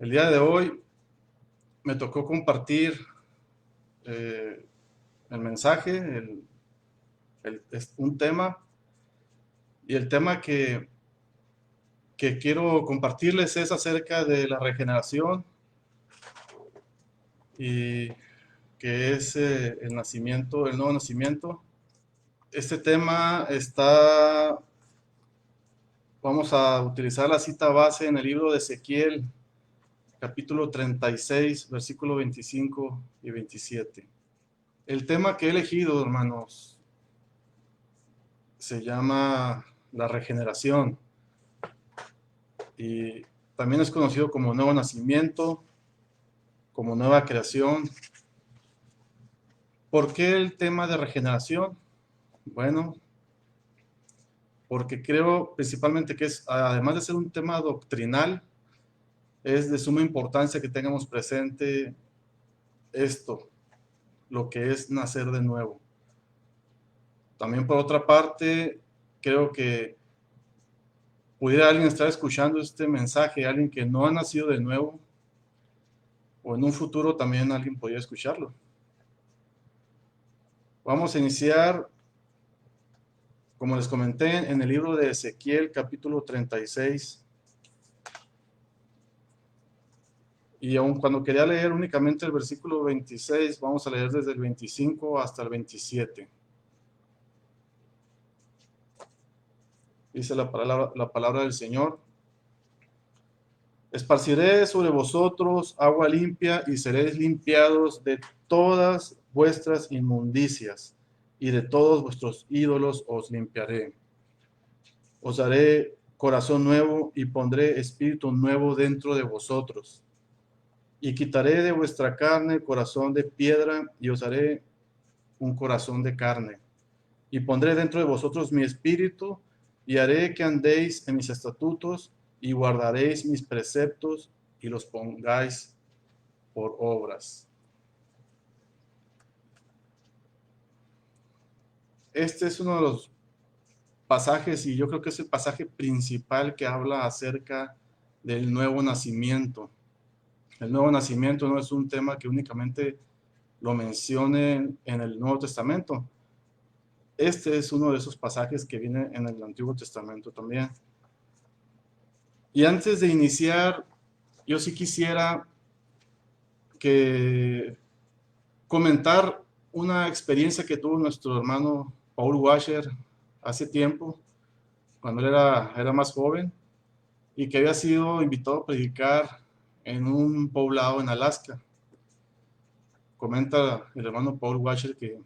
El día de hoy me tocó compartir el mensaje, un tema, y el tema que quiero compartirles es acerca de la regeneración y que es el nacimiento, el nuevo nacimiento. Este tema vamos a utilizar la cita base en el libro de Ezequiel, capítulo 36, versículo 25 y 27. El tema que he elegido, hermanos, se llama la regeneración y también es conocido como nuevo nacimiento, como nueva creación. ¿Por qué el tema de regeneración? Bueno, porque creo principalmente que es, además de ser un tema doctrinal, es de suma importancia que tengamos presente esto, lo que es nacer de nuevo. También por otra parte, creo que pudiera alguien estar escuchando este mensaje, alguien que no ha nacido de nuevo, o en un futuro también alguien podría escucharlo. Vamos a iniciar, como les comenté, en el libro de Ezequiel, capítulo 36. Y aun cuando quería leer únicamente el versículo 26, vamos a leer desde el 25 hasta el 27. Dice la palabra del Señor: esparciré sobre vosotros agua limpia y seréis limpiados de todas vuestras inmundicias, y de todos vuestros ídolos os limpiaré. Os daré corazón nuevo y pondré espíritu nuevo dentro de vosotros. Y quitaré de vuestra carne el corazón de piedra y os haré un corazón de carne. Y pondré dentro de vosotros mi espíritu y haré que andéis en mis estatutos y guardaréis mis preceptos y los pongáis por obras. Este es uno de los pasajes, y yo creo que es el pasaje principal que habla acerca del nuevo nacimiento. El nuevo nacimiento no es un tema que únicamente lo mencione en el Nuevo Testamento. Este es uno de esos pasajes que viene en el Antiguo Testamento también. Y antes de iniciar, yo sí quisiera comentar una experiencia que tuvo nuestro hermano Paul Washer hace tiempo, cuando él era más joven, y que había sido invitado a predicar en un poblado en Alaska. Comenta el hermano Paul Washer que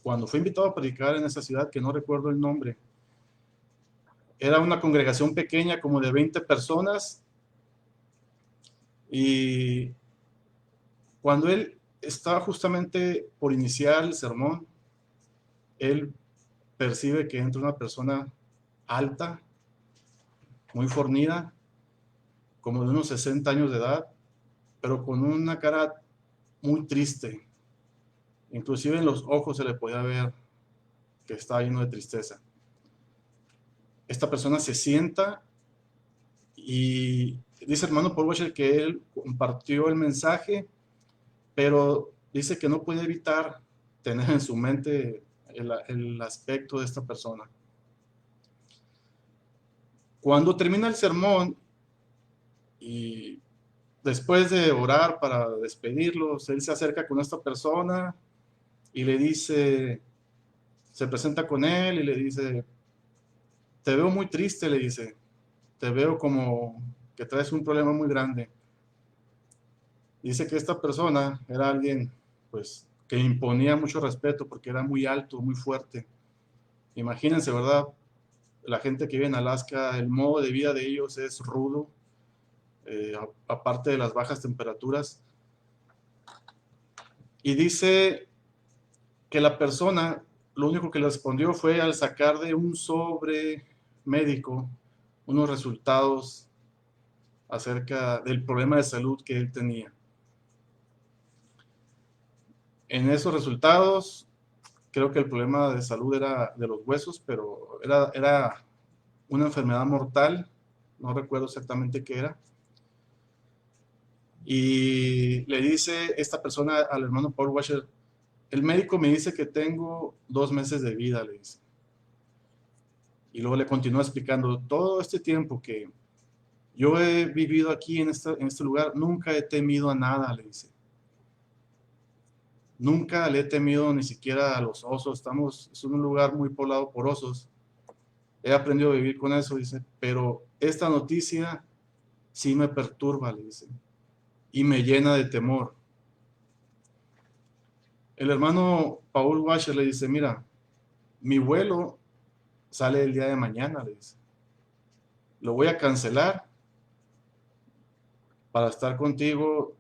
cuando fue invitado a predicar en esa ciudad, que no recuerdo el nombre, era una congregación pequeña, como de 20 personas, y cuando él estaba justamente por iniciar el sermón, él percibe que entra una persona alta, muy fornida, como de unos 60 años de edad, pero con una cara muy triste. Inclusive en los ojos se le podía ver que estaba lleno de tristeza. Esta persona se sienta y dice hermano Paul Washer que él compartió el mensaje, pero dice que no puede evitar tener en su mente el aspecto de esta persona. Cuando termina el sermón y después de orar para despedirlos, él se acerca con esta persona y le dice, se presenta con él y le dice, te veo muy triste, le dice, te veo como que traes un problema muy grande. Dice que esta persona era alguien, pues, que imponía mucho respeto porque era muy alto, muy fuerte. Imagínense, ¿verdad? La gente que vive en Alaska, el modo de vida de ellos es rudo, aparte de las bajas temperaturas. Y dice que la persona, lo único que le respondió fue al sacar de un sobre médico unos resultados acerca del problema de salud que él tenía. En esos resultados, creo que el problema de salud era de los huesos, pero era una enfermedad mortal, no recuerdo exactamente qué era. Y le dice esta persona al hermano Paul Washer, el médico me dice que tengo 2 meses de vida, le dice. Y luego le continúa explicando, todo este tiempo que yo he vivido aquí en este lugar, nunca he temido a nada, le dice. Nunca le he temido ni siquiera a los osos. Es un lugar muy poblado por osos. He aprendido a vivir con eso, dice. Pero esta noticia sí me perturba, le dice. Y me llena de temor. El hermano Paul Washer le dice, mira, mi vuelo sale el día de mañana, le dice. Lo voy a cancelar para estar contigo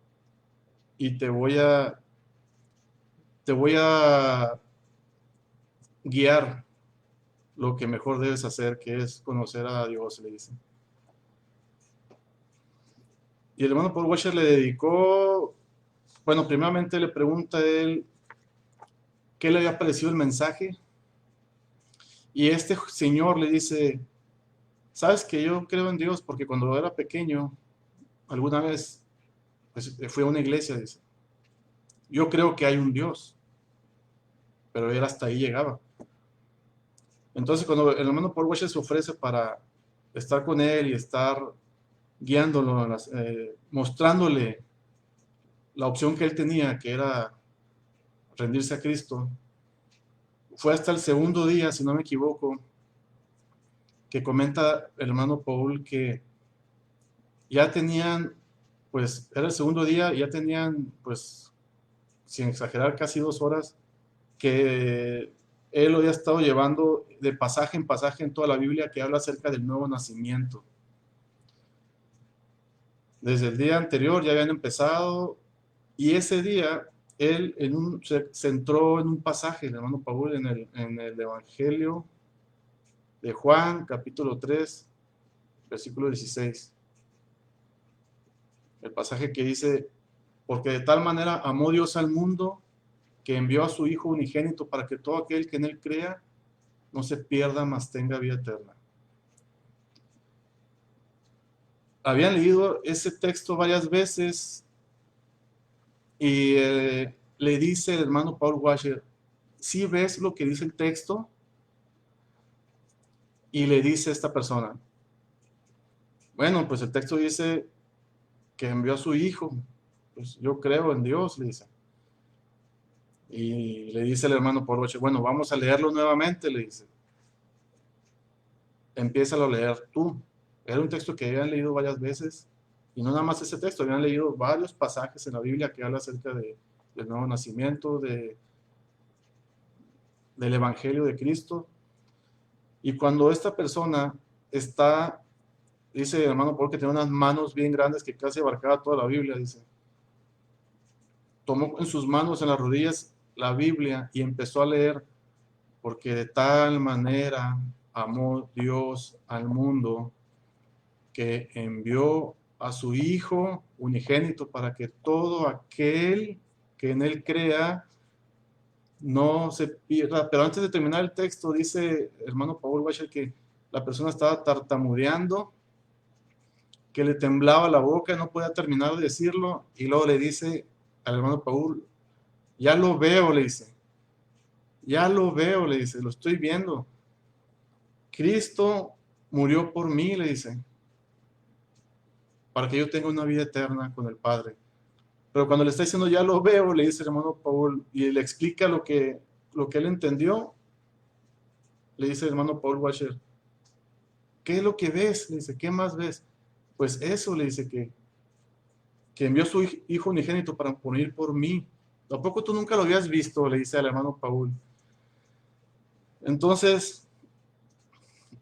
y te voy a guiar lo que mejor debes hacer, que es conocer a Dios, le dice. Y el hermano Paul Washer le dedicó, bueno, primeramente le pregunta a él qué le había parecido el mensaje. Y este señor le dice, sabes que yo creo en Dios porque cuando era pequeño, alguna vez pues, fui a una iglesia, dice. Yo creo que hay un Dios, pero él hasta ahí llegaba. Entonces, cuando el hermano Paul Washer se ofrece para estar con él y estar guiándolo, mostrándole la opción que él tenía, que era rendirse a Cristo, fue hasta el segundo día, si no me equivoco, que comenta el hermano Paul que ya tenían, pues era el segundo día, ya tenían, pues, sin exagerar, casi 2 horas, que él lo había estado llevando de pasaje en pasaje en toda la Biblia que habla acerca del nuevo nacimiento. Desde el día anterior ya habían empezado y ese día él se centró en un pasaje, el hermano Paul, en el Evangelio de Juan, capítulo 3, versículo 16. El pasaje que dice, porque de tal manera amó Dios al mundo que envió a su Hijo unigénito para que todo aquel que en él crea no se pierda, mas tenga vida eterna. Habían leído ese texto varias veces y le dice el hermano Paul Washer, ¿sí ves lo que dice el texto? Y le dice esta persona, bueno, pues el texto dice que envió a su Hijo, pues yo creo en Dios, le dice. Y le dice el hermano Paul Washer, bueno, vamos a leerlo nuevamente, le dice. Empiézalo a leer tú. Era un texto que habían leído varias veces, y no nada más ese texto, habían leído varios pasajes en la Biblia que habla acerca del nuevo nacimiento, del Evangelio de Cristo. Y cuando esta persona está, dice el hermano Paul que tiene unas manos bien grandes que casi abarcaba toda la Biblia, dice, tomó en sus manos, en las rodillas, la Biblia y empezó a leer, porque de tal manera amó Dios al mundo que envió a su Hijo unigénito para que todo aquel que en él crea no se pierda. Pero antes de terminar el texto, dice hermano Paul Washer que la persona estaba tartamudeando, que le temblaba la boca, no podía terminar de decirlo, y luego le dice al hermano Paul, ya lo veo, le dice, ya lo veo, le dice, lo estoy viendo. Cristo murió por mí, le dice, para que yo tenga una vida eterna con el Padre. Pero cuando le está diciendo, ya lo veo, le dice el hermano Paul, y le explica lo que él entendió, le dice el hermano Paul Washer, ¿qué es lo que ves? Le dice, ¿qué más ves? Pues eso, le dice, que envió a su Hijo unigénito para morir por mí. ¿Tampoco tú nunca lo habías visto? Le dice al hermano Paul. Entonces,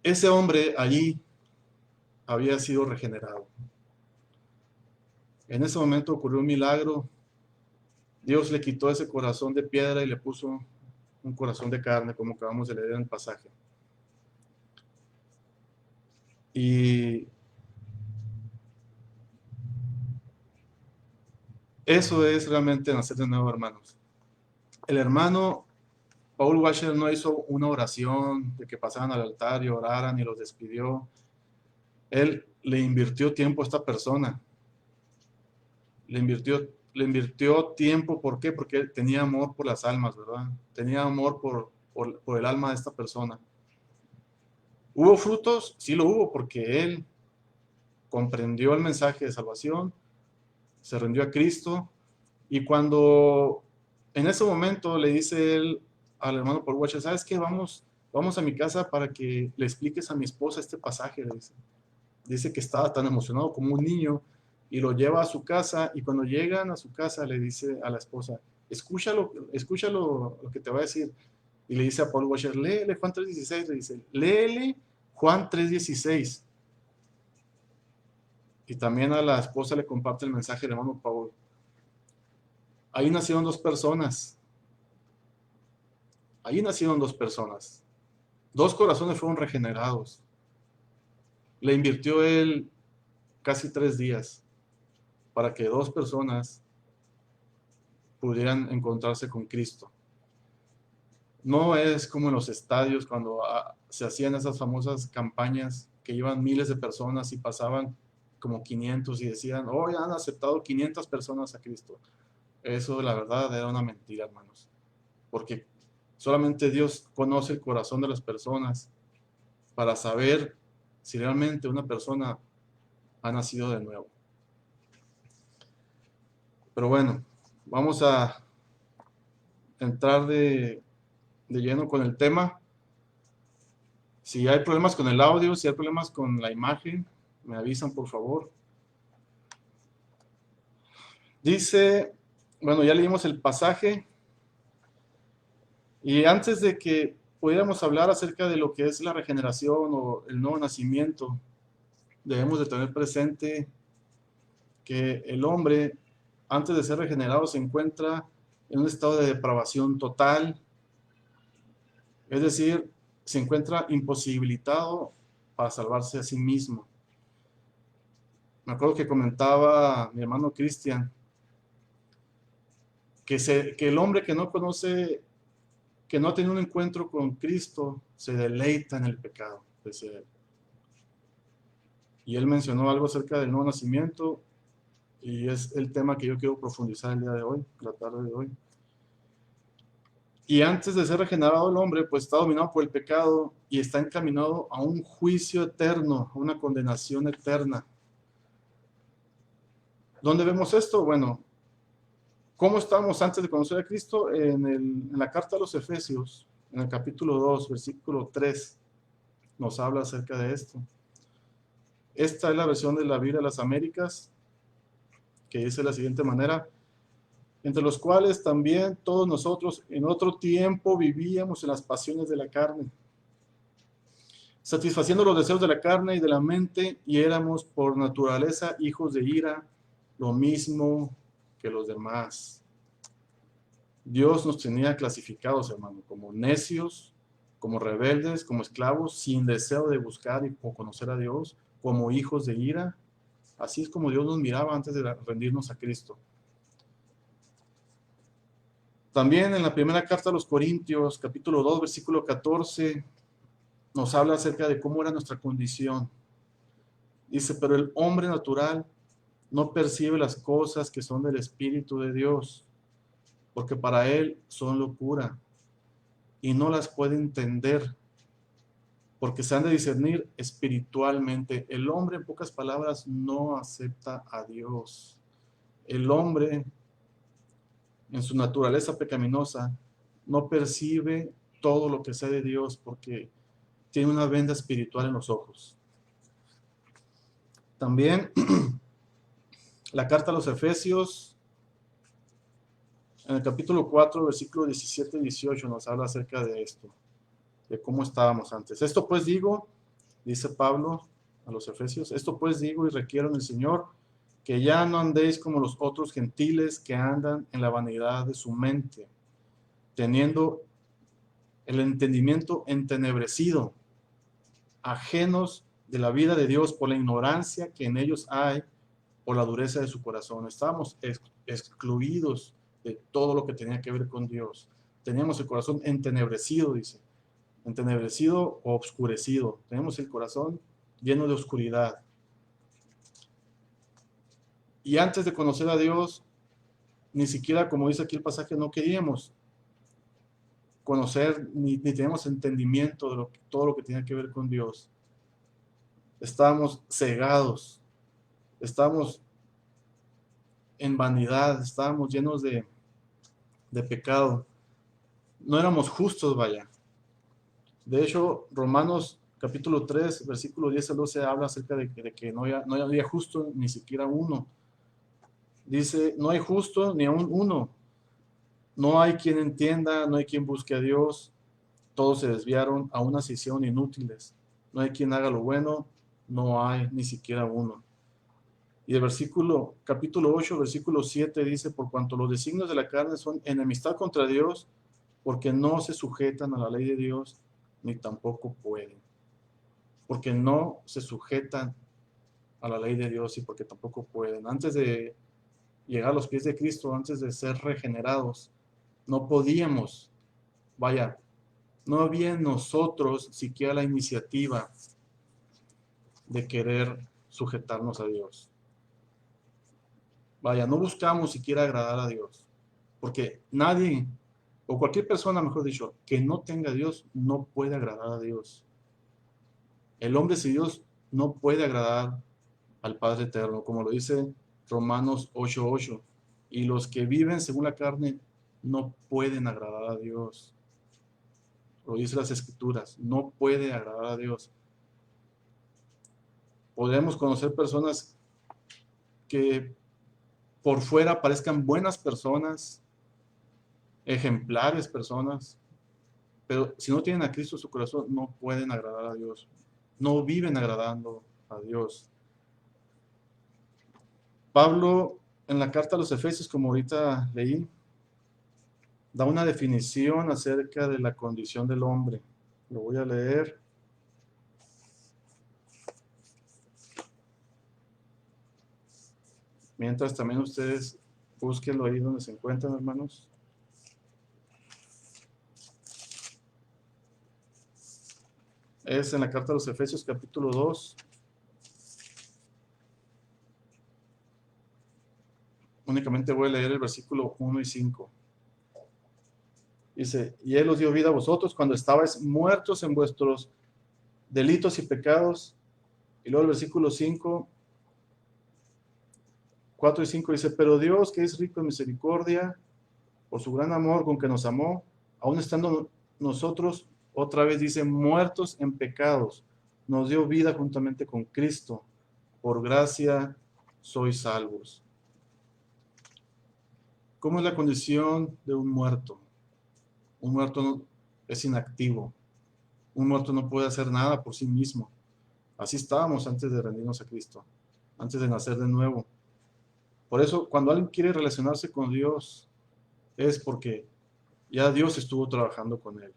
ese hombre allí había sido regenerado. En ese momento ocurrió un milagro. Dios le quitó ese corazón de piedra y le puso un corazón de carne, como acabamos de leer en el pasaje. Y eso es realmente nacer de nuevo, hermanos. El hermano Paul Washer no hizo una oración de que pasaran al altar y oraran y los despidió. Él le invirtió tiempo a esta persona. le invirtió tiempo. ¿Por qué? Porque él tenía amor por las almas, ¿verdad? Tenía amor por el alma de esta persona. ¿Hubo frutos? Sí lo hubo, porque él comprendió el mensaje de salvación, se rindió a Cristo, y cuando en ese momento le dice él al hermano Paul Washer, ¿sabes qué? Vamos a mi casa para que le expliques a mi esposa este pasaje. Dice que estaba tan emocionado como un niño, y lo lleva a su casa, y cuando llegan a su casa le dice a la esposa, escúchalo lo que te va a decir. Y le dice a Paul Washer, léele Juan 3:16, le dice, léele Juan 3:16. Y también a la esposa le comparte el mensaje del hermano Paul. Ahí nacieron dos personas. Ahí nacieron dos personas. Dos corazones fueron regenerados. Le invirtió él casi 3 días para que dos personas pudieran encontrarse con Cristo. No es como en los estadios cuando se hacían esas famosas campañas que iban miles de personas y pasaban como 500 y decían, hoy han aceptado 500 personas a Cristo. Eso, la verdad, era una mentira, hermanos. Porque solamente Dios conoce el corazón de las personas para saber si realmente una persona ha nacido de nuevo. Pero bueno, vamos a entrar de lleno con el tema. Si hay problemas con el audio, si hay problemas con la imagen, me avisan, por favor. Dice, bueno, ya leímos el pasaje, y antes de que pudiéramos hablar acerca de lo que es la regeneración o el nuevo nacimiento, debemos de tener presente que el hombre, antes de ser regenerado, se encuentra en un estado de depravación total, es decir, se encuentra imposibilitado para salvarse a sí mismo. Me acuerdo que comentaba mi hermano Cristian que el hombre que no conoce, que no tiene un encuentro con Cristo, se deleita en el pecado. Y él mencionó algo acerca del nuevo nacimiento, y es el tema que yo quiero profundizar el día de hoy, la tarde de hoy. Y antes de ser regenerado el hombre, pues está dominado por el pecado y está encaminado a un juicio eterno, a una condenación eterna. ¿Dónde vemos esto? Bueno, ¿cómo estábamos antes de conocer a Cristo? En la carta a los Efesios, en el capítulo 2, versículo 3, nos habla acerca de esto. Esta es la versión de la Biblia de las Américas, que dice de la siguiente manera: entre los cuales también todos nosotros en otro tiempo vivíamos en las pasiones de la carne, satisfaciendo los deseos de la carne y de la mente, y éramos por naturaleza hijos de ira, lo mismo que los demás. Dios nos tenía clasificados, hermano, como necios, como rebeldes, como esclavos, sin deseo de buscar y conocer a Dios, como hijos de ira. Así es como Dios nos miraba antes de rendirnos a Cristo. También en la primera carta a los Corintios, capítulo 2, versículo 14, nos habla acerca de cómo era nuestra condición. Dice, pero el hombre natural no percibe las cosas que son del Espíritu de Dios, porque para él son locura, y no las puede entender, porque se han de discernir espiritualmente. El hombre, en pocas palabras, no acepta a Dios. El hombre, en su naturaleza pecaminosa, no percibe todo lo que sea de Dios, porque tiene una venda espiritual en los ojos. También la carta a los Efesios, en el capítulo 4, versículo 17 y 18, nos habla acerca de esto, de cómo estábamos antes. Esto pues digo, dice Pablo a los Efesios, esto pues digo y requiero en el Señor, que ya no andéis como los otros gentiles que andan en la vanidad de su mente, teniendo el entendimiento entenebrecido, ajenos de la vida de Dios por la ignorancia que en ellos hay, por la dureza de su corazón. Estábamos excluidos de todo lo que tenía que ver con Dios. Teníamos el corazón entenebrecido, dice. Entenebrecido o obscurecido. Tenemos el corazón lleno de oscuridad. Y antes de conocer a Dios, ni siquiera, como dice aquí el pasaje, no queríamos conocer, ni teníamos entendimiento de todo lo que tenía que ver con Dios. Estábamos cegados, estábamos en vanidad, estábamos llenos de pecado. No éramos justos, vaya. De hecho, Romanos capítulo 3, versículo 10 al 12 habla acerca de que no había justo ni siquiera uno. Dice, no hay justo ni aún uno. No hay quien entienda, no hay quien busque a Dios. Todos se desviaron, a una se hicieron inútiles. No hay quien haga lo bueno, no hay ni siquiera uno. Y el capítulo 8, versículo 7 dice, por cuanto los designios de la carne son enemistad contra Dios, porque no se sujetan a la ley de Dios, ni tampoco pueden. Porque no se sujetan a la ley de Dios y porque tampoco pueden. Antes de llegar a los pies de Cristo, antes de ser regenerados, no podíamos, vaya, no había en nosotros siquiera la iniciativa de querer sujetarnos a Dios. Vaya, no buscamos siquiera agradar a Dios, porque nadie, o cualquier persona, mejor dicho, que no tenga a Dios, no puede agradar a Dios. El hombre sin Dios no puede agradar al Padre Eterno, como lo dice Romanos 8:8. Y los que viven según la carne no pueden agradar a Dios. Lo dice las Escrituras, no puede agradar a Dios. Podemos conocer personas que por fuera parezcan buenas personas, ejemplares personas, pero si no tienen a Cristo en su corazón, no pueden agradar a Dios. No viven agradando a Dios. Pablo, en la carta a los Efesios, como ahorita leí, da una definición acerca de la condición del hombre. Lo voy a leer. Mientras también ustedes búsquenlo ahí donde se encuentran, hermanos. Es en la carta a los Efesios, capítulo 2. Únicamente voy a leer el versículo 1 y 5. Dice, y Él os dio vida a vosotros cuando estabais muertos en vuestros delitos y pecados. Y luego el versículo 5, 4 y 5 dice, pero Dios, que es rico en misericordia, por su gran amor con que nos amó, aun estando nosotros, otra vez dice, muertos en pecados, nos dio vida juntamente con Cristo. Por gracia sois salvos. ¿Cómo es la condición de un muerto? Un muerto es inactivo. Un muerto no puede hacer nada por sí mismo. Así estábamos antes de rendirnos a Cristo, antes de nacer de nuevo. Por eso, cuando alguien quiere relacionarse con Dios, es porque ya Dios estuvo trabajando con él.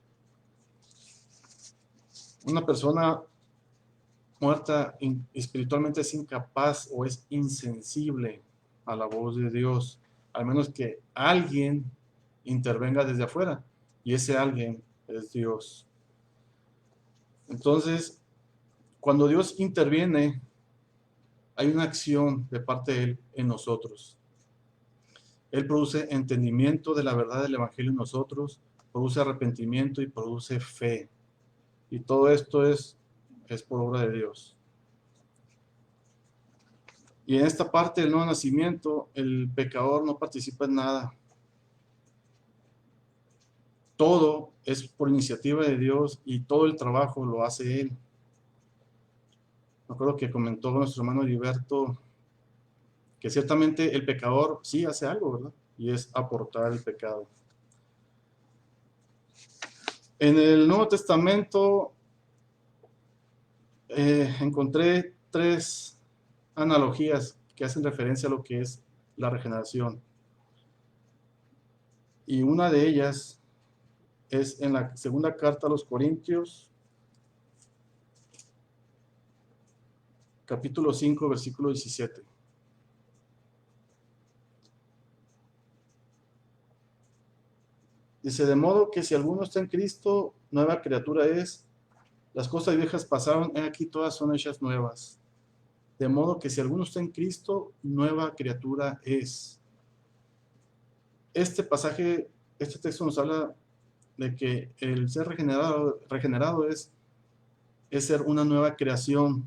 Una persona muerta espiritualmente es incapaz o es insensible a la voz de Dios, al menos que alguien intervenga desde afuera, y ese alguien es Dios. Entonces, cuando Dios interviene, hay una acción de parte de Él en nosotros. Él produce entendimiento de la verdad del Evangelio en nosotros, produce arrepentimiento y produce fe. Y todo esto es por obra de Dios. Y en esta parte del nuevo nacimiento, el pecador no participa en nada. Todo es por iniciativa de Dios y todo el trabajo lo hace Él. Me acuerdo que comentó nuestro hermano Heriberto que ciertamente el pecador sí hace algo, ¿verdad? Y es aportar el pecado. En el Nuevo Testamento encontré 3 analogías que hacen referencia a lo que es la regeneración. Y una de ellas es en la segunda carta a los Corintios, capítulo 5, versículo 17. Dice, de modo que si alguno está en Cristo, nueva criatura es, las cosas viejas pasaron, he aquí todas son hechas nuevas. De modo que si alguno está en Cristo, nueva criatura es. Este pasaje, este texto nos habla de que el ser regenerado es ser una nueva creación.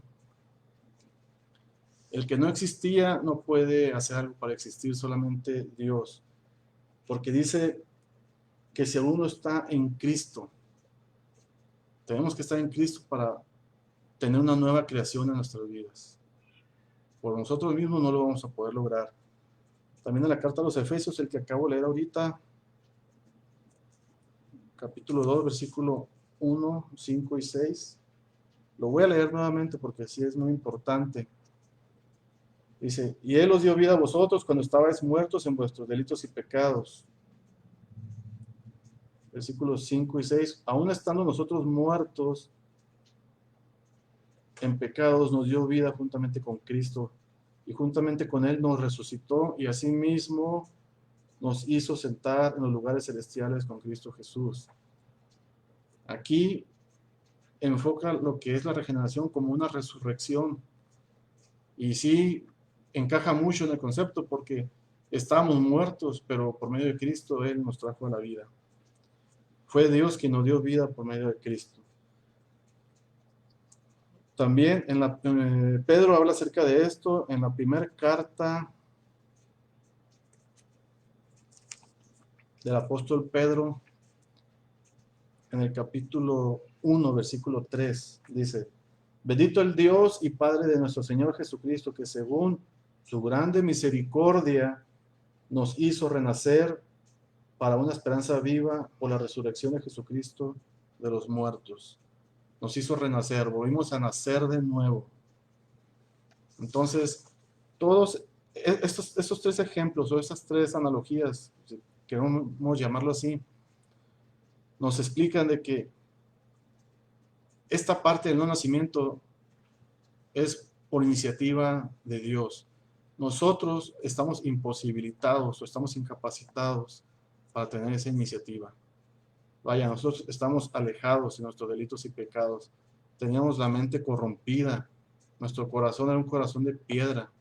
El que no existía no puede hacer algo para existir, solamente Dios. Porque dice que si uno está en Cristo, tenemos que estar en Cristo para tener una nueva creación en nuestras vidas. Por nosotros mismos no lo vamos a poder lograr. También en la carta a los Efesios, el que acabo de leer ahorita, capítulo 2, versículo 1, 5 y 6. Lo voy a leer nuevamente porque sí es muy importante. Dice, y Él os dio vida a vosotros cuando estabais muertos en vuestros delitos y pecados. Versículos 5 y 6. Aún estando nosotros muertos en pecados, nos dio vida juntamente con Cristo, y juntamente con Él nos resucitó, y asimismo nos hizo sentar en los lugares celestiales con Cristo Jesús. Aquí enfoca lo que es la regeneración como una resurrección. Y sí, encaja mucho en el concepto porque estábamos muertos, pero por medio de Cristo Él nos trajo a la vida. Fue Dios quien nos dio vida por medio de Cristo. También Pedro habla acerca de esto en la primera carta del apóstol Pedro, en el capítulo 1, versículo 3, dice, bendito el Dios y Padre de nuestro Señor Jesucristo, que según su grande misericordia nos hizo renacer para una esperanza viva por la resurrección de Jesucristo de los muertos. Nos hizo renacer, volvimos a nacer de nuevo. Entonces, todos estos tres ejemplos o esas tres analogías, si queremos llamarlo así, nos explican de que esta parte del no nacimiento es por iniciativa de Dios. Nosotros estamos imposibilitados o estamos incapacitados para tener esa iniciativa. Vaya, nosotros estamos alejados de nuestros delitos y pecados. Teníamos la mente corrompida. Nuestro corazón era un corazón de piedra.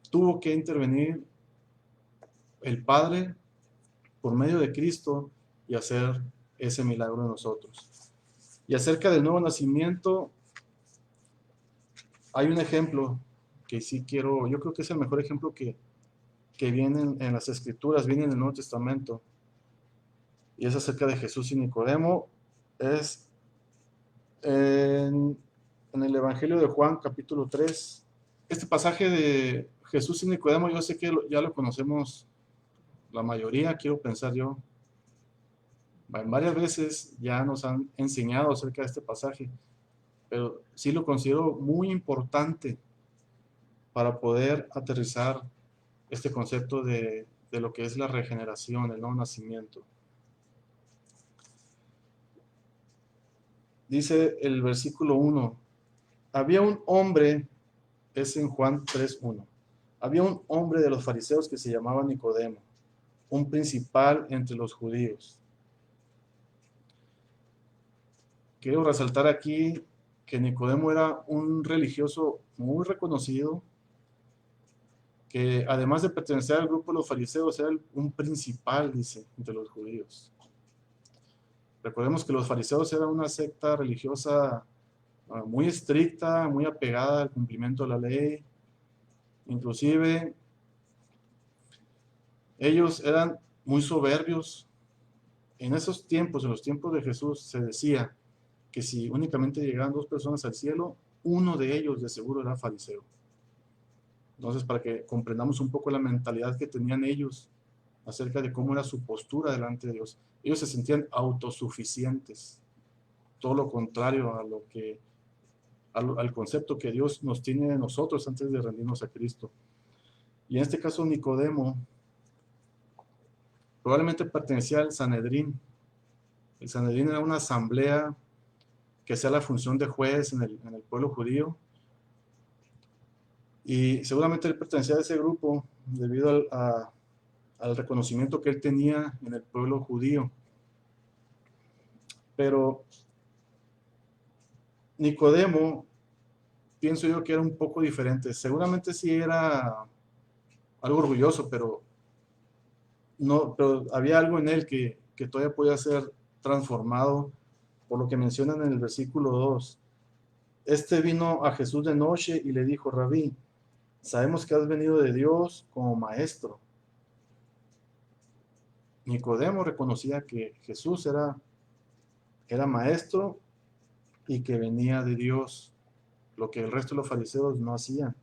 Tuvo que intervenir el Padre por medio de Cristo y hacer ese milagro en nosotros. Y acerca del nuevo nacimiento, hay un ejemplo que sí quiero, yo creo que es el mejor ejemplo que viene en las Escrituras, viene en el Nuevo Testamento, y es acerca de Jesús y Nicodemo. Es en el Evangelio de Juan, capítulo 3. Este pasaje de Jesús y Nicodemo, yo sé que ya lo conocemos la mayoría, quiero pensar yo. Varias veces ya nos han enseñado acerca de este pasaje, pero sí lo considero muy importante para poder aterrizar este concepto de lo que es la regeneración, el nuevo nacimiento. Dice el versículo 1, había un hombre, es en Juan 3:1, había un hombre de los fariseos que se llamaba Nicodemo, un principal entre los judíos. Quiero resaltar aquí que Nicodemo era un religioso muy reconocido, que además de pertenecer al grupo de los fariseos, era un principal, dice, entre los judíos. Recordemos que los fariseos eran una secta religiosa muy estricta, muy apegada al cumplimiento de la ley. Inclusive, ellos eran muy soberbios. En esos tiempos, en los tiempos de Jesús, se decía que si únicamente llegaban 2 personas al cielo, uno de ellos de seguro era fariseo. Entonces, para que comprendamos un poco la mentalidad que tenían ellos acerca de cómo era su postura delante de Dios. Ellos se sentían autosuficientes, todo lo contrario a lo que, al concepto que Dios nos tiene de nosotros antes de rendirnos a Cristo. Y en este caso Nicodemo probablemente pertenecía al Sanedrín. El Sanedrín era una asamblea que hacía la función de juez en el pueblo judío. Y seguramente él pertenecía a ese grupo debido al reconocimiento que él tenía en el pueblo judío. Pero Nicodemo pienso yo que era un poco diferente. Seguramente sí era algo orgulloso, pero no, pero había algo en él que todavía podía ser transformado, por lo que mencionan en el versículo 2. Este vino a Jesús de noche y le dijo: Rabí, sabemos que has venido de Dios como maestro. Nicodemo reconocía que Jesús era maestro y que venía de Dios, lo que el resto de los fariseos no hacían.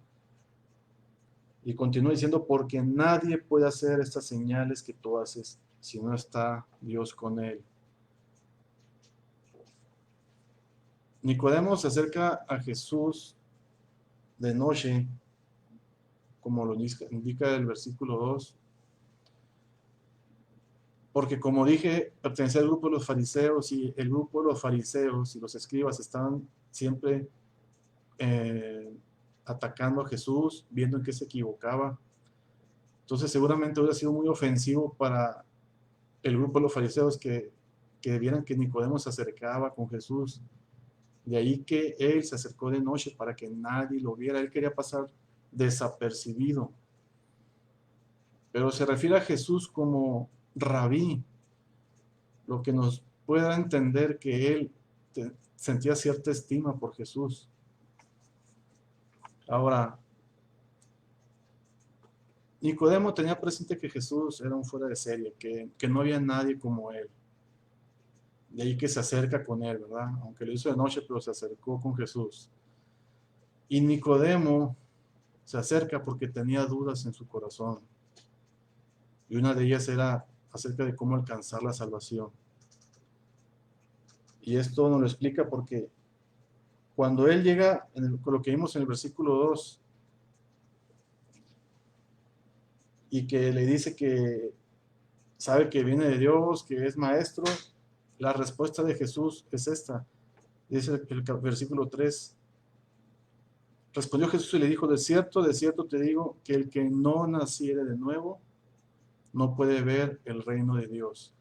Y continúa diciendo: porque nadie puede hacer estas señales que tú haces si no está Dios con él. Nicodemo se acerca a Jesús de noche, como lo indica el versículo 2, porque, como dije, pertenecía al grupo de los fariseos, y el grupo de los fariseos y los escribas estaban siempre atacando a Jesús, viendo en qué se equivocaba. Entonces seguramente hubiera sido muy ofensivo para el grupo de los fariseos que vieran que Nicodemo se acercaba con Jesús. De ahí que él se acercó de noche para que nadie lo viera. Él quería pasar desapercibido. Pero se refiere a Jesús como rabí, lo que nos puede dar a entender que él sentía cierta estima por Jesús. Ahora, Nicodemo tenía presente que Jesús era un fuera de serie, que no había nadie como él. De ahí que se acerca con él, ¿verdad? Aunque lo hizo de noche, pero se acercó con Jesús. Y Nicodemo se acerca porque tenía dudas en su corazón. Y una de ellas era acerca de cómo alcanzar la salvación. Y esto nos lo explica porque cuando él llega, con lo que vimos en el versículo 2, y que le dice que sabe que viene de Dios, que es maestro, la respuesta de Jesús es esta. Dice el versículo 3. Respondió Jesús y le dijo: de cierto te digo, que el que no naciere de nuevo no puede ver el reino de Dios.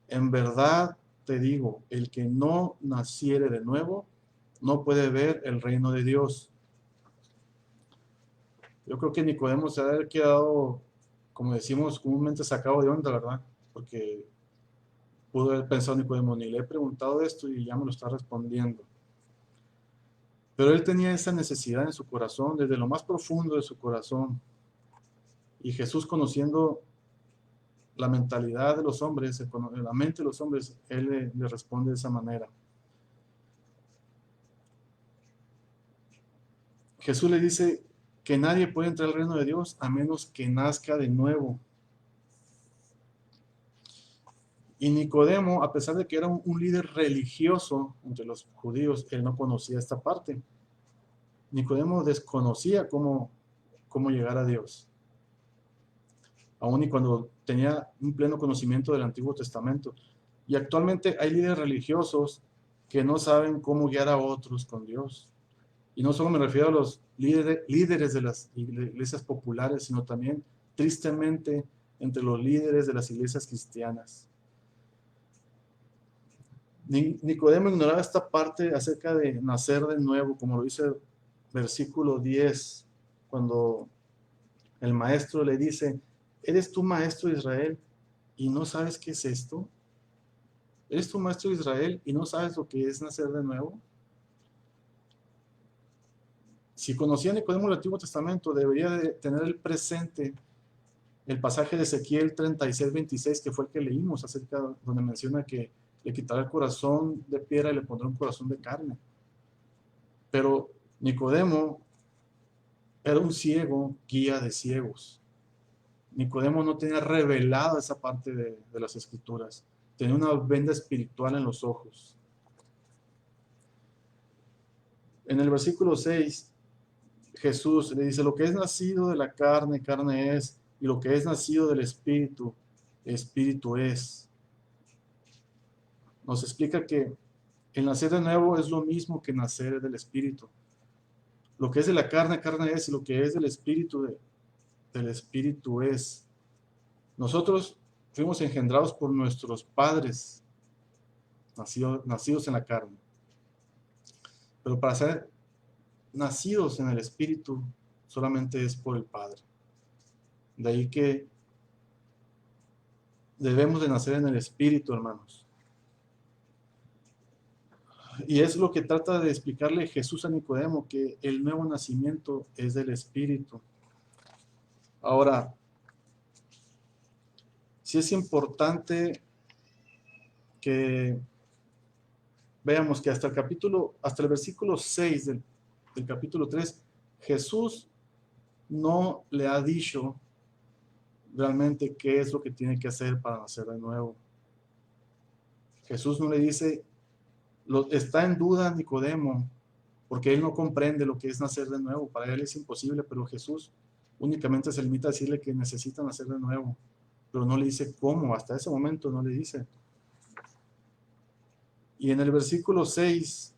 En verdad te digo, el que no naciere de nuevo no puede ver el reino de Dios. Yo creo que Nicodemo se ha de haber quedado, como decimos comúnmente, sacado de onda, ¿verdad? Porque pudo haber pensado Nicodemo: ni le he preguntado esto y ya me lo está respondiendo. Pero él tenía esa necesidad en su corazón, desde lo más profundo de su corazón. Y Jesús, conociendo la mentalidad de los hombres, la mente de los hombres, él le responde de esa manera. Jesús le dice que nadie puede entrar al reino de Dios a menos que nazca de nuevo. Y Nicodemo, a pesar de que era un líder religioso entre los judíos, él no conocía esta parte. Nicodemo desconocía cómo llegar a Dios, aun y cuando tenía un pleno conocimiento del Antiguo Testamento. Y actualmente hay líderes religiosos que no saben cómo guiar a otros con Dios. Y no solo me refiero a los líderes de las iglesias populares, sino también, tristemente, entre los líderes de las iglesias cristianas. Nicodemo ignoraba esta parte acerca de nacer de nuevo, como lo dice el versículo 10, cuando el maestro le dice: ¿eres tú maestro de Israel y no sabes qué es esto? ¿Eres tú maestro de Israel y no sabes lo que es nacer de nuevo? Si conocía Nicodemo el Antiguo Testamento, debería de tener el presente el pasaje de Ezequiel 36:26, que fue el que leímos acerca, donde menciona que le quitará el corazón de piedra y le pondrá un corazón de carne. Pero Nicodemo era un ciego, guía de ciegos. Nicodemo no tenía revelada esa parte de las Escrituras. Tenía una venda espiritual en los ojos. En el versículo 6, Jesús le dice: lo que es nacido de la carne, carne es, y lo que es nacido del Espíritu, Espíritu es. Nos explica que el nacer de nuevo es lo mismo que nacer del Espíritu. Lo que es de la carne, carne es, y lo que es del Espíritu, del Espíritu es. Nosotros fuimos engendrados por nuestros padres, nacidos en la carne. Pero para ser nacidos en el Espíritu solamente es por el Padre. De ahí que debemos de nacer en el Espíritu, hermanos. Y es lo que trata de explicarle Jesús a Nicodemo, que el nuevo nacimiento es del Espíritu. Ahora, sí es importante que veamos que hasta el versículo 6 del capítulo 3, Jesús no le ha dicho realmente qué es lo que tiene que hacer para nacer de nuevo. Jesús no le dice, está en duda Nicodemo, porque él no comprende lo que es nacer de nuevo. Para él es imposible, pero Jesús únicamente se limita a decirle que necesita nacer de nuevo, pero no le dice cómo, hasta ese momento no le dice. Y en el versículo 6,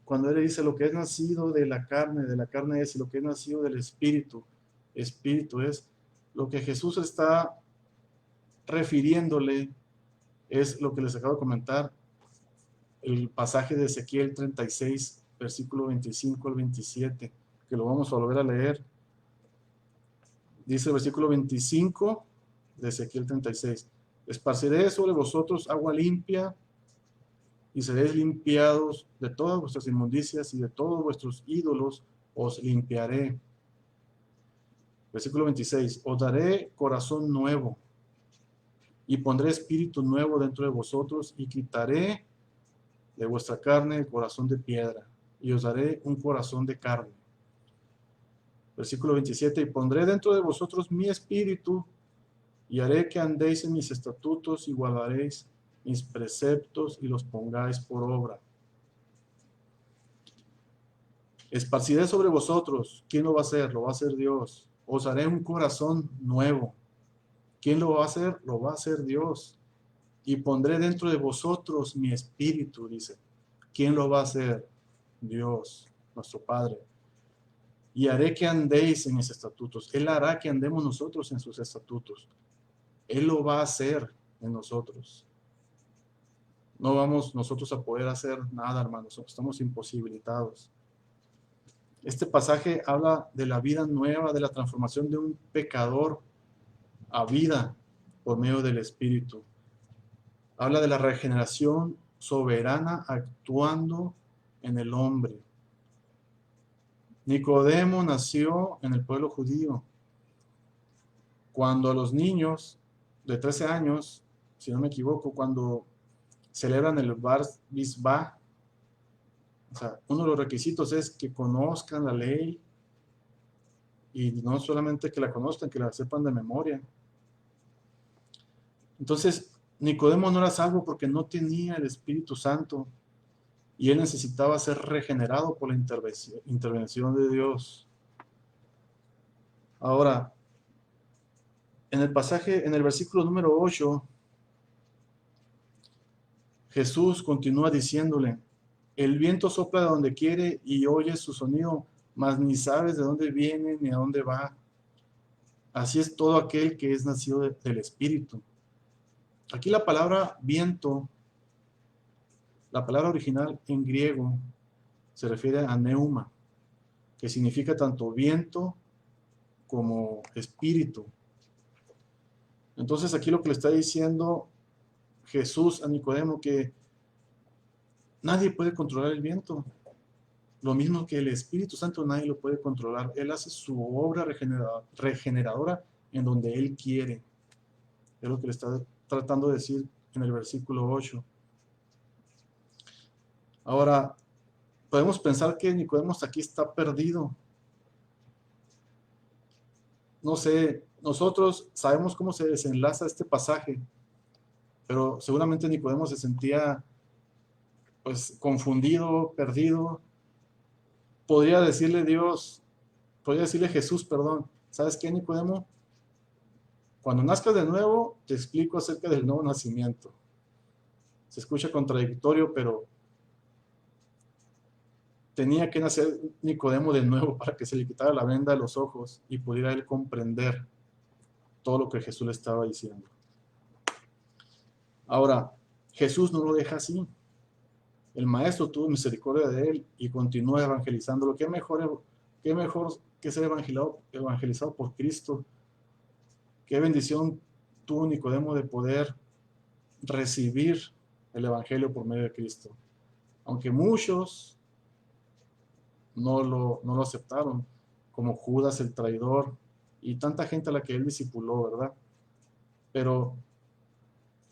cuando él dice lo que es nacido de la carne es, y lo que es nacido del espíritu es, lo que Jesús está refiriéndole es lo que les acabo de comentar, el pasaje de Ezequiel 36, versículo 25 al 27, que lo vamos a volver a leer. Dice el versículo 25 de Ezequiel 36, esparciré sobre vosotros agua limpia, y seréis limpiados de todas vuestras inmundicias, y de todos vuestros ídolos os limpiaré. Versículo 26, os daré corazón nuevo, y pondré espíritu nuevo dentro de vosotros, y quitaré de vuestra carne el corazón de piedra, y os daré un corazón de carne. Versículo 27, y pondré dentro de vosotros mi espíritu, y haré que andéis en mis estatutos, y guardaréis mis preceptos, y los pongáis por obra. Esparciré sobre vosotros. ¿Quién lo va a hacer? Lo va a hacer Dios. Os haré un corazón nuevo. ¿Quién lo va a hacer? Lo va a hacer Dios. Y pondré dentro de vosotros mi espíritu, dice. ¿Quién lo va a hacer? Dios, nuestro Padre. Y haré que andéis en mis estatutos. Él hará que andemos nosotros en sus estatutos. Él lo va a hacer en nosotros. No vamos nosotros a poder hacer nada, hermanos. Estamos imposibilitados. Este pasaje habla de la vida nueva, de la transformación de un pecador a vida por medio del Espíritu. Habla de la regeneración soberana actuando en el hombre. Nicodemo nació en el pueblo judío. Cuando a los niños de 13 años, si no me equivoco, cuando celebran el Bar Mitzvah, o sea, uno de los requisitos es que conozcan la ley, y no solamente que la conozcan, que la sepan de memoria. Entonces, Nicodemo no era salvo porque no tenía el Espíritu Santo, y él necesitaba ser regenerado por la intervención de Dios. Ahora, en el pasaje, en el versículo número 8, Jesús continúa diciéndole, el viento sopla de donde quiere y oyes su sonido, mas ni sabes de dónde viene ni a dónde va. Así es todo aquel que es nacido del Espíritu. Aquí la palabra viento, la palabra original en griego, se refiere a neuma, que significa tanto viento como espíritu. Entonces aquí lo que le está diciendo Jesús a Nicodemo, que nadie puede controlar el viento. Lo mismo que el Espíritu Santo, nadie lo puede controlar. Él hace su obra regeneradora en donde Él quiere. Es lo que le está tratando de decir en el versículo 8. Ahora, podemos pensar que Nicodemo hasta aquí está perdido. No sé, nosotros sabemos cómo se desenlaza este pasaje, pero seguramente Nicodemo se sentía pues confundido, perdido. Podría decirle Jesús, perdón, ¿sabes qué, Nicodemo? Cuando nazcas de nuevo, te explico acerca del nuevo nacimiento. Se escucha contradictorio, pero tenía que nacer Nicodemo de nuevo para que se le quitara la venda de los ojos y pudiera él comprender todo lo que Jesús le estaba diciendo. Ahora, Jesús no lo deja así. El maestro tuvo misericordia de él y continuó evangelizándolo. Qué mejor que ser evangelizado por Cristo? Qué bendición tuvo Nicodemo de poder recibir el evangelio por medio de Cristo. Aunque muchos no lo aceptaron, como Judas el traidor y tanta gente a la que él discipuló, ¿verdad? Pero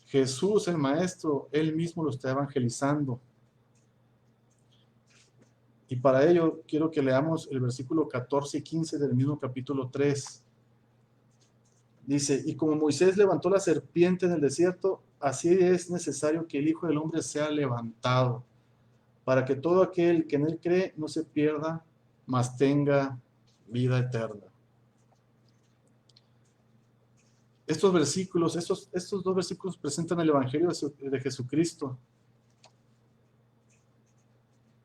Jesús, el Maestro, él mismo lo está evangelizando. Y para ello quiero que leamos el versículo 14 y 15 del mismo capítulo 3. Dice, y como Moisés levantó la serpiente en el desierto, así es necesario que el Hijo del Hombre sea levantado, para que todo aquel que en él cree no se pierda, mas tenga vida eterna. Estos versículos, estos dos versículos presentan el Evangelio de Jesucristo.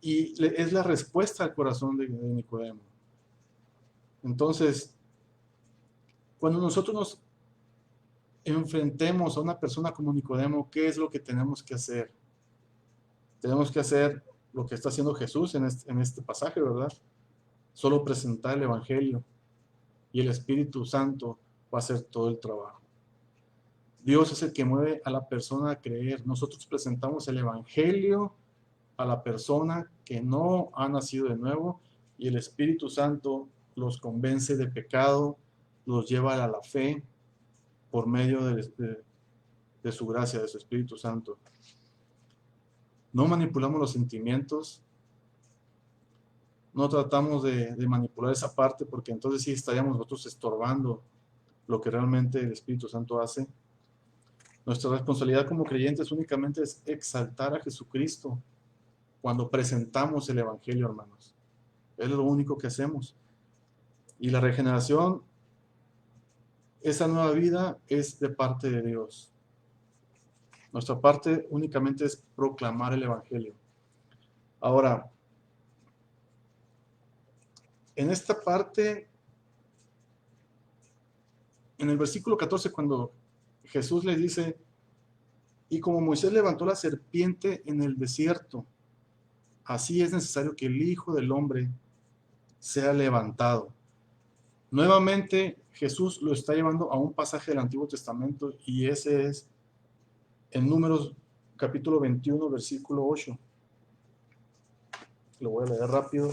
Y es la respuesta al corazón de Nicodemo. Entonces, cuando nosotros nos enfrentemos a una persona como Nicodemo, ¿qué es lo que tenemos que hacer? Tenemos que hacer lo que está haciendo Jesús en este pasaje, ¿verdad? Solo presentar el Evangelio y el Espíritu Santo va a hacer todo el trabajo. Dios es el que mueve a la persona a creer. Nosotros presentamos el Evangelio a la persona que no ha nacido de nuevo y el Espíritu Santo los convence de pecado, los lleva a la fe por medio de su gracia, de su Espíritu Santo. No manipulamos los sentimientos, no tratamos de manipular esa parte porque entonces sí estaríamos nosotros estorbando lo que realmente el Espíritu Santo hace. Nuestra responsabilidad como creyentes únicamente es exaltar a Jesucristo cuando presentamos el Evangelio, hermanos. Es lo único que hacemos. Y la regeneración, esa nueva vida es de parte de Dios. Nuestra parte únicamente es proclamar el Evangelio. Ahora, en esta parte, en el versículo 14, cuando Jesús le dice, y como Moisés levantó la serpiente en el desierto, así es necesario que el Hijo del Hombre sea levantado. Nuevamente, Jesús lo está llevando a un pasaje del Antiguo Testamento y ese es en Números capítulo 21, versículo 8. Lo voy a leer rápido.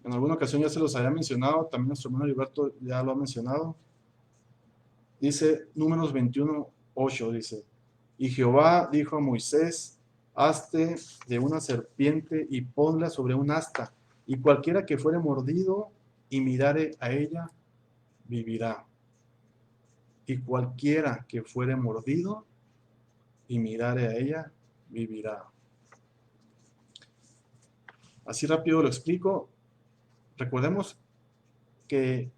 En alguna ocasión ya se los había mencionado, también nuestro hermano Gilberto ya lo ha mencionado. Dice Números 21, 8, dice, y Jehová dijo a Moisés, hazte de una serpiente y ponla sobre un asta, y cualquiera que fuere mordido y mirare a ella, vivirá. Y cualquiera que fuere mordido y mirare a ella, vivirá. Así rápido lo explico. Recordemos que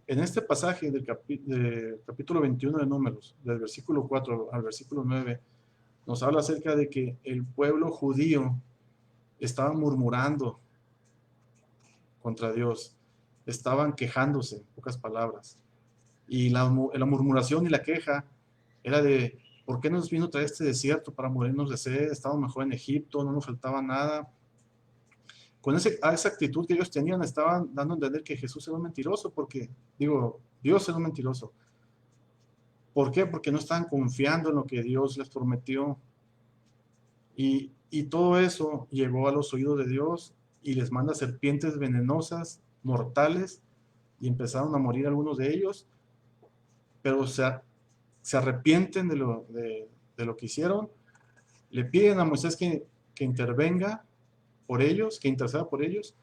en este pasaje del capítulo 21 de Números, del versículo 4 al versículo 9, nos habla acerca de que el pueblo judío estaba murmurando contra Dios, estaban quejándose, en pocas palabras. Y la murmuración y la queja era de, ¿por qué nos vino a traer este desierto para morirnos de sed? Estábamos mejor en Egipto, no nos faltaba nada. Con esa actitud que ellos tenían, estaban dando a entender que Jesús era un mentiroso, porque, Dios era un mentiroso. ¿Por qué? Porque no estaban confiando en lo que Dios les prometió. Y todo eso llegó a los oídos de Dios y les manda serpientes venenosas, mortales, y empezaron a morir algunos de ellos, pero se arrepienten de lo que hicieron, le piden a Moisés que intervenga por ellos, que interceda por ellos,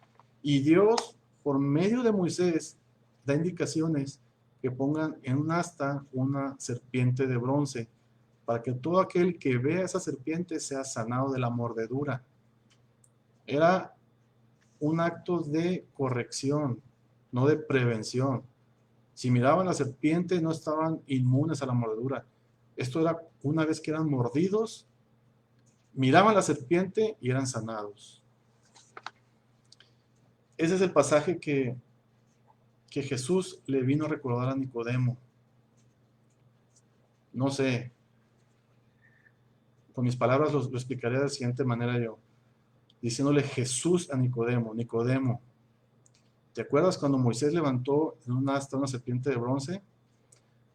y Dios, por medio de Moisés, da indicaciones que pongan en un asta una serpiente de bronce, para que todo aquel que vea esa serpiente sea sanado de la mordedura. Era un acto de corrección, no de prevención. Si miraban la serpiente, no estaban inmunes a la mordedura. Esto era una vez que eran mordidos, miraban la serpiente y eran sanados. Ese es el pasaje que Jesús le vino a recordar a Nicodemo. no sé, con mis palabras lo explicaré de la siguiente manera yo, diciéndole Jesús a Nicodemo, Nicodemo, ¿te acuerdas cuando Moisés levantó en un asta una serpiente de bronce?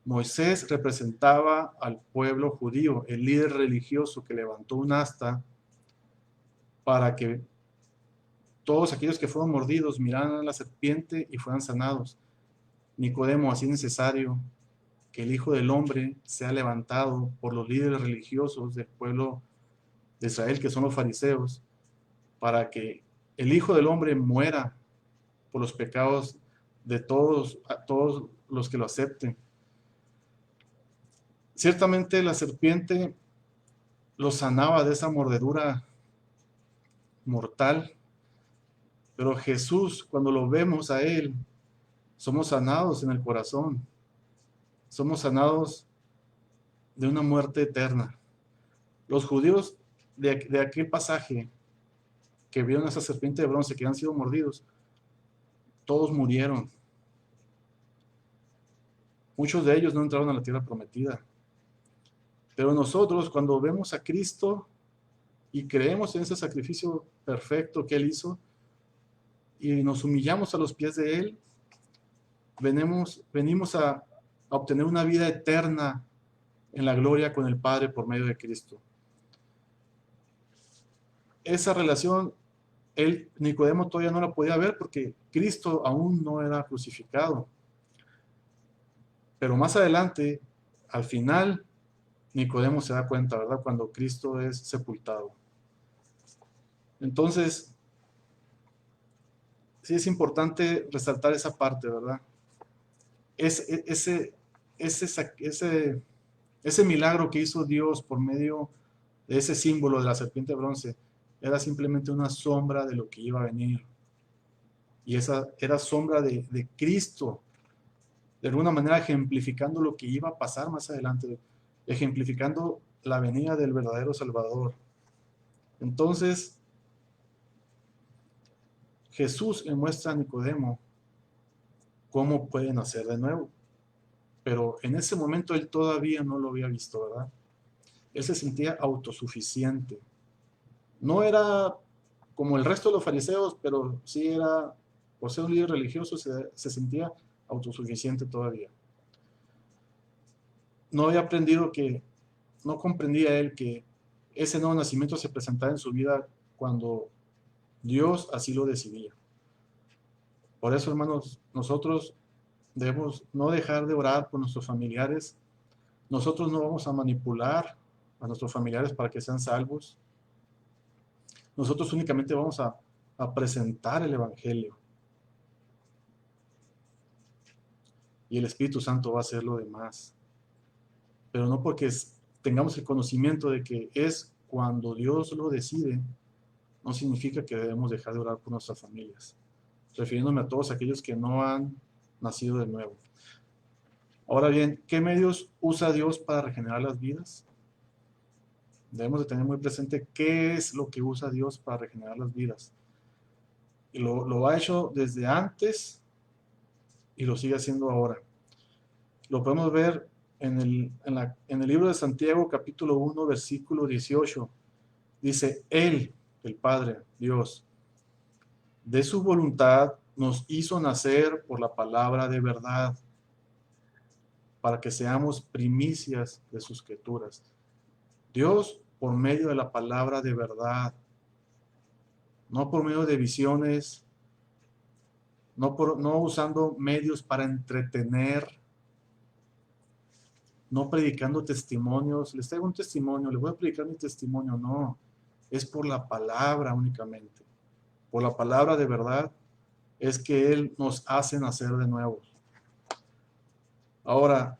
Moisés representaba al pueblo judío, el líder religioso que levantó un asta para que todos aquellos que fueron mordidos miraran a la serpiente y fueran sanados. Nicodemo, así es necesario que el Hijo del Hombre sea levantado por los líderes religiosos del pueblo de Israel, que son los fariseos, para que el Hijo del Hombre muera por los pecados de todos, a todos los que lo acepten. Ciertamente la serpiente lo sanaba de esa mordedura mortal, pero Jesús, cuando lo vemos a Él, somos sanados en el corazón, somos sanados de una muerte eterna. Los judíos de aquel pasaje que vieron a esa serpiente de bronce, que han sido mordidos, todos murieron. Muchos de ellos no entraron a la tierra prometida. Pero nosotros, cuando vemos a Cristo y creemos en ese sacrificio perfecto que Él hizo, y nos humillamos a los pies de Él, venimos a obtener una vida eterna en la gloria con el Padre por medio de Cristo. Esa relación, Nicodemo todavía no la podía ver porque Cristo aún no era crucificado. Pero más adelante, al final, Nicodemo se da cuenta, ¿verdad? Cuando Cristo es sepultado. Entonces, sí es importante resaltar esa parte, ¿verdad? Ese milagro que hizo Dios por medio de ese símbolo de la serpiente de bronce era simplemente una sombra de lo que iba a venir. Y esa era sombra de Cristo, de alguna manera ejemplificando lo que iba a pasar más adelante, ejemplificando la venida del verdadero Salvador. Entonces, Jesús le muestra a Nicodemo cómo puede nacer de nuevo. Pero en ese momento él todavía no lo había visto, ¿verdad? Él se sentía autosuficiente. No era como el resto de los fariseos, pero sí era, por ser un líder religioso, se sentía autosuficiente todavía. No había aprendido no comprendía él que ese nuevo nacimiento se presentaba en su vida cuando Dios así lo decidía. Por eso, hermanos, nosotros debemos no dejar de orar por nuestros familiares. Nosotros no vamos a manipular a nuestros familiares para que sean salvos. Nosotros únicamente vamos a presentar el Evangelio. Y el Espíritu Santo va a hacer lo demás. Pero no porque tengamos el conocimiento de que es cuando Dios lo decide, no significa que debemos dejar de orar por nuestras familias. Refiriéndome a todos aquellos que no han nacido de nuevo. Ahora bien, ¿qué medios usa Dios para regenerar las vidas? Debemos de tener muy presente qué es lo que usa Dios para regenerar las vidas. Y lo ha hecho desde antes y lo sigue haciendo ahora. Lo podemos ver en el libro de Santiago, capítulo 1, versículo 18. Dice, Él, el Padre, Dios, de su voluntad nos hizo nacer por la palabra de verdad, para que seamos primicias de sus criaturas. Dios, por medio de la palabra de verdad, no por medio de visiones, no usando medios para entretener, no predicando testimonios. Les traigo un testimonio, les voy a predicar mi testimonio. No, es por la palabra únicamente. Por la palabra de verdad es que Él nos hace nacer de nuevo. Ahora,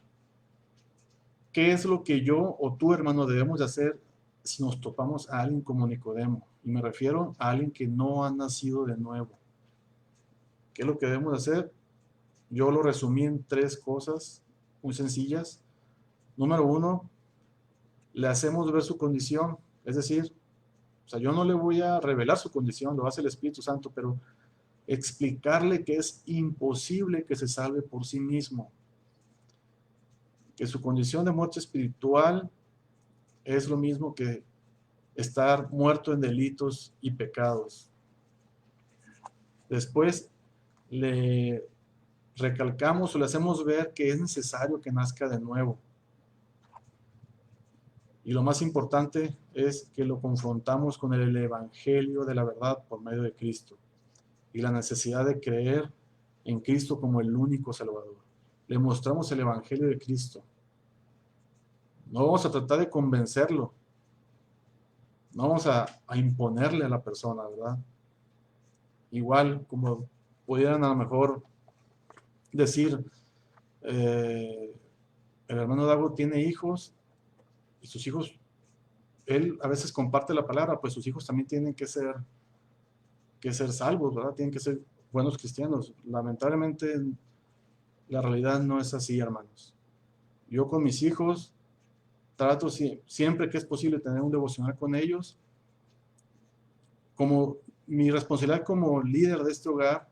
¿qué es lo que yo o tú, hermano, debemos de hacer si nos topamos a alguien como Nicodemo? Y me refiero a alguien que no ha nacido de nuevo. ¿Qué es lo que debemos de hacer? Yo lo resumí en 3 cosas muy sencillas. Número 1, le hacemos ver su condición. Es decir, o sea, yo no le voy a revelar su condición, lo hace el Espíritu Santo, pero explicarle que es imposible que se salve por sí mismo. que su condición de muerte espiritual es lo mismo que estar muerto en delitos y pecados. Después le recalcamos o le hacemos ver que es necesario que nazca de nuevo. Y lo más importante es que lo confrontamos con el evangelio de la verdad por medio de Cristo y la necesidad de creer en Cristo como el único Salvador. Le mostramos el evangelio de Cristo. No vamos a tratar de convencerlo. No vamos a imponerle a la persona, ¿verdad? Igual como pudieran a lo mejor decir, el hermano Dago tiene hijos y sus hijos, él a veces comparte la palabra, pues sus hijos también tienen que ser salvos, ¿verdad? Tienen que ser buenos cristianos. Lamentablemente la realidad no es así, hermanos. Yo con mis hijos trato siempre que es posible tener un devocional con ellos. Como mi responsabilidad como líder de este hogar,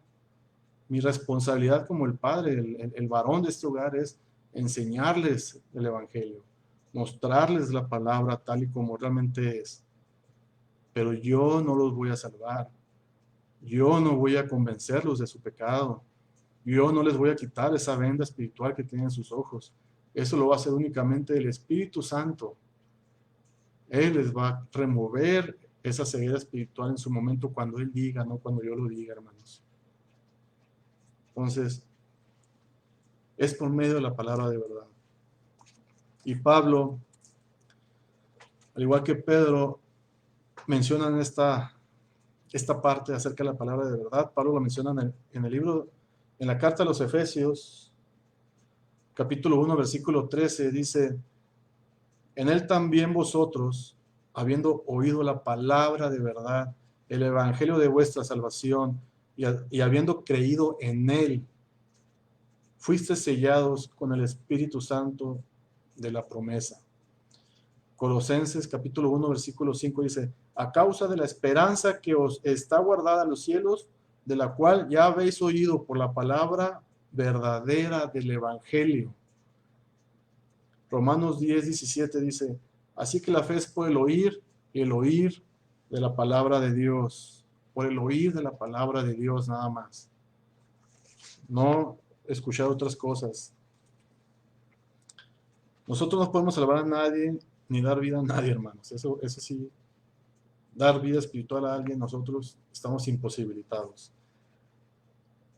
mi responsabilidad como el padre, el varón de este hogar es enseñarles el evangelio, mostrarles la palabra tal y como realmente es. Pero yo no los voy a salvar. Yo no voy a convencerlos de su pecado. Yo no les voy a quitar esa venda espiritual que tienen en sus ojos. Eso lo va a hacer únicamente el Espíritu Santo. Él les va a remover esa ceguera espiritual en su momento cuando Él diga, no cuando yo lo diga, hermanos. Entonces, es por medio de la palabra de verdad. Y Pablo, al igual que Pedro, mencionan esta parte acerca de la palabra de verdad. Pablo lo menciona en el libro, en la carta a los Efesios, capítulo 1, versículo 13, dice: en él también vosotros, habiendo oído la palabra de verdad, el evangelio de vuestra salvación, y habiendo creído en él, fuiste sellados con el Espíritu Santo de la promesa. Colosenses capítulo 1, versículo 5 dice: a causa de la esperanza que os está guardada en los cielos, de la cual ya habéis oído por la palabra verdadera del evangelio. Romanos 10, 17 dice: así que la fe es por el oír, y el oír de la palabra de Dios. Por el oír de la palabra de Dios nada más. No escuchar otras cosas. Nosotros no podemos salvar a nadie, ni dar vida a nadie, hermanos. Eso sí, dar vida espiritual a alguien, nosotros estamos imposibilitados.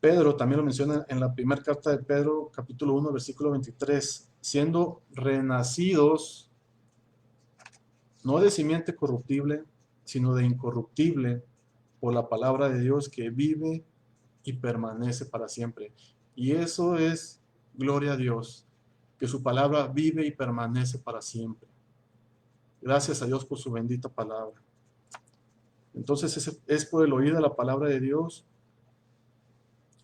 Pedro también lo menciona en la primera carta de Pedro, capítulo 1, versículo 23, siendo renacidos, no de simiente corruptible, sino de incorruptible, por la palabra de Dios que vive y permanece para siempre. Y eso es gloria a Dios, que su palabra vive y permanece para siempre. Gracias a Dios por su bendita palabra. Entonces es por el oír de la palabra de Dios.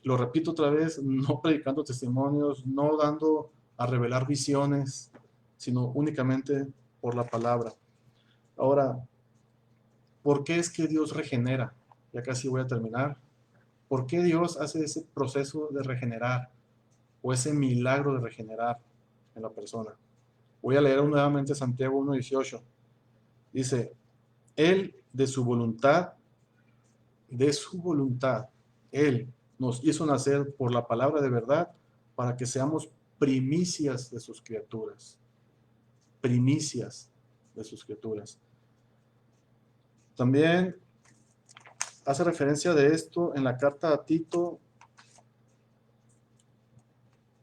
Lo repito otra vez, no predicando testimonios, no dando a revelar visiones, sino únicamente por la palabra. Ahora, ¿por qué es que Dios regenera? Ya casi voy a terminar. ¿Por qué Dios hace ese proceso de regenerar o ese milagro de regenerar en la persona? Voy a leer nuevamente Santiago 1:18. Dice: Él de su voluntad, Él nos hizo nacer por la palabra de verdad para que seamos primicias de sus criaturas. Primicias de sus criaturas. También hace referencia de esto en la carta a Tito,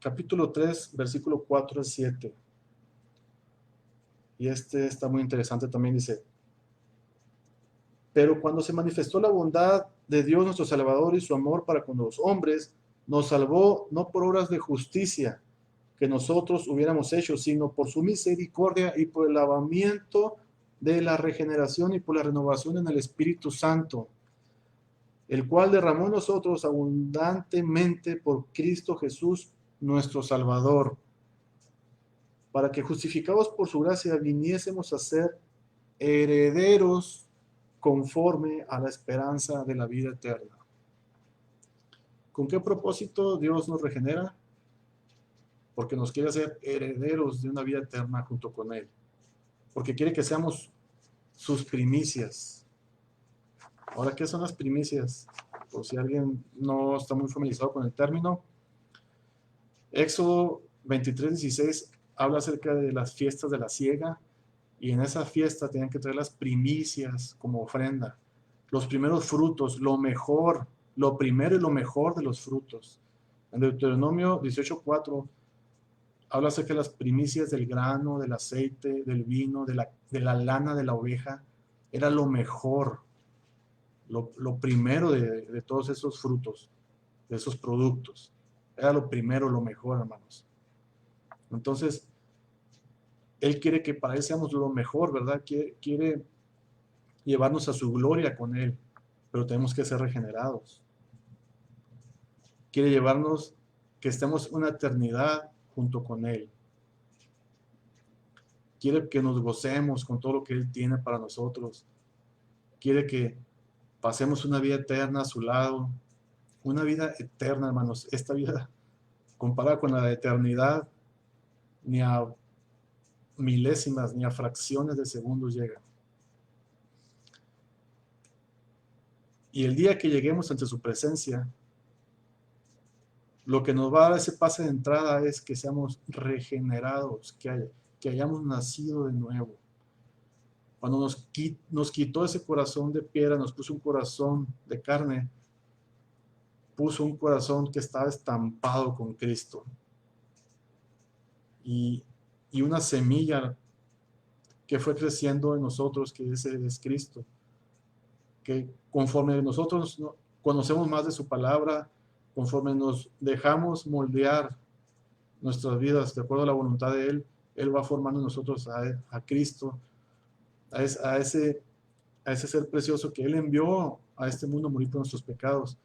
capítulo 3, versículo 4 al 7. Y este está muy interesante también, dice: pero cuando se manifestó la bondad de Dios nuestro Salvador y su amor para con los hombres, nos salvó no por obras de justicia que nosotros hubiéramos hecho, sino por su misericordia y por el lavamiento de la regeneración y por la renovación en el Espíritu Santo, el cual derramó en nosotros abundantemente por Cristo Jesús nuestro Salvador, para que justificados por su gracia viniésemos a ser herederos conforme a la esperanza de la vida eterna. ¿Con qué propósito Dios nos regenera? porque nos quiere hacer herederos de una vida eterna junto con Él, porque quiere que seamos sus primicias. Ahora, ¿qué son las primicias? Por si alguien no está muy familiarizado con el término, Éxodo 23:16 habla acerca de las fiestas de la siega, y en esa fiesta tenían que traer las primicias como ofrenda, los primeros frutos, lo mejor, lo primero y lo mejor de los frutos. En Deuteronomio 18:4 habla acerca de las primicias del grano, del aceite, del vino, de la lana de la oveja. Era lo mejor, lo primero de todos esos frutos, de esos productos. Era lo primero, lo mejor, hermanos. Entonces, Él quiere que para Él seamos lo mejor, ¿verdad? Quiere llevarnos a su gloria con Él, pero tenemos que ser regenerados. Quiere llevarnos que estemos una eternidad junto con Él. Quiere que nos gocemos con todo lo que Él tiene para nosotros. Quiere que pasemos una vida eterna a su lado. Una vida eterna, hermanos. Esta vida, comparada con la eternidad, ni a milésimas, ni a fracciones de segundos llega. Y el día que lleguemos ante su presencia, lo que nos va a dar ese pase de entrada es que seamos regenerados, que hayamos nacido de nuevo. Cuando nos quitó ese corazón de piedra, nos puso un corazón de carne, puso un corazón que estaba estampado con Cristo. Y una semilla que fue creciendo en nosotros, que ese es Cristo. Que conforme nosotros conocemos más de su palabra, conforme nos dejamos moldear nuestras vidas de acuerdo a la voluntad de Él, Él va formando en nosotros a Cristo, a ese ser precioso que Él envió a este mundo a morir por nuestros pecados.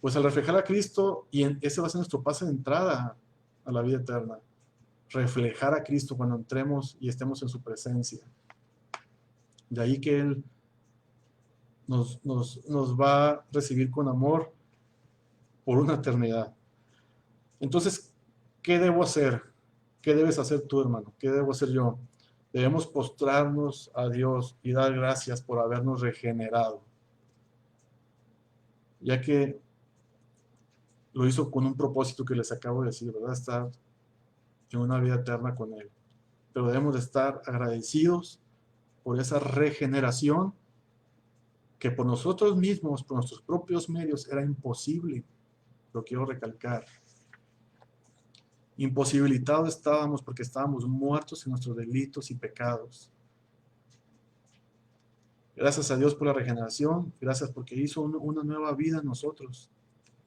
Pues al reflejar a Cristo, y ese va a ser nuestro pase de entrada a la vida eterna, reflejar a Cristo cuando entremos y estemos en su presencia. De ahí que Él nos va a recibir con amor por una eternidad. Entonces, ¿qué debo hacer? ¿Qué debes hacer tú, hermano? ¿Qué debo hacer yo? Debemos postrarnos a Dios y dar gracias por habernos regenerado, ya que lo hizo con un propósito que les acabo de decir, ¿verdad? Estar en una vida eterna con Él. Pero debemos de estar agradecidos por esa regeneración que por nosotros mismos, por nuestros propios medios, era imposible. Lo quiero recalcar. Imposibilitados estábamos porque estábamos muertos en nuestros delitos y pecados. Gracias a Dios por la regeneración, gracias porque hizo una nueva vida en nosotros.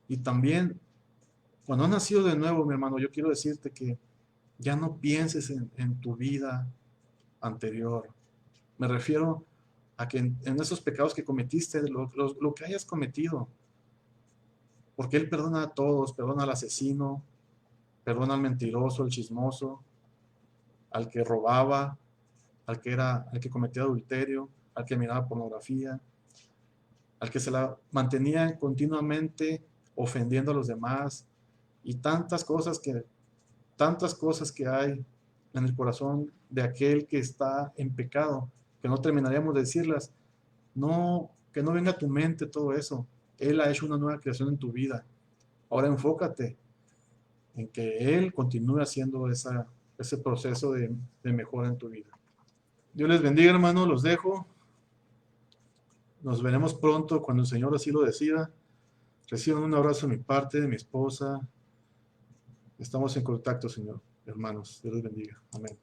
Y también, cuando has nacido de nuevo, mi hermano, yo quiero decirte que ya no pienses en tu vida anterior. Me refiero a que en esos pecados que cometiste, lo que hayas cometido, porque Él perdona a todos, perdona al asesino, perdona al mentiroso, al chismoso, al que robaba, al que cometía adulterio, al que miraba pornografía, al que se la mantenía continuamente ofendiendo a los demás, y tantas cosas que hay en el corazón de aquel que está en pecado, que no terminaríamos de decirlas. No, que no venga a tu mente todo eso. Él ha hecho una nueva creación en tu vida. Ahora enfócate en que Él continúe haciendo ese proceso de mejora en tu vida. Dios les bendiga, hermano, los dejo. Nos veremos pronto cuando el Señor así lo decida. Reciban un abrazo de mi parte, de mi esposa. Estamos en contacto, Señor, hermanos. Dios les bendiga. Amén.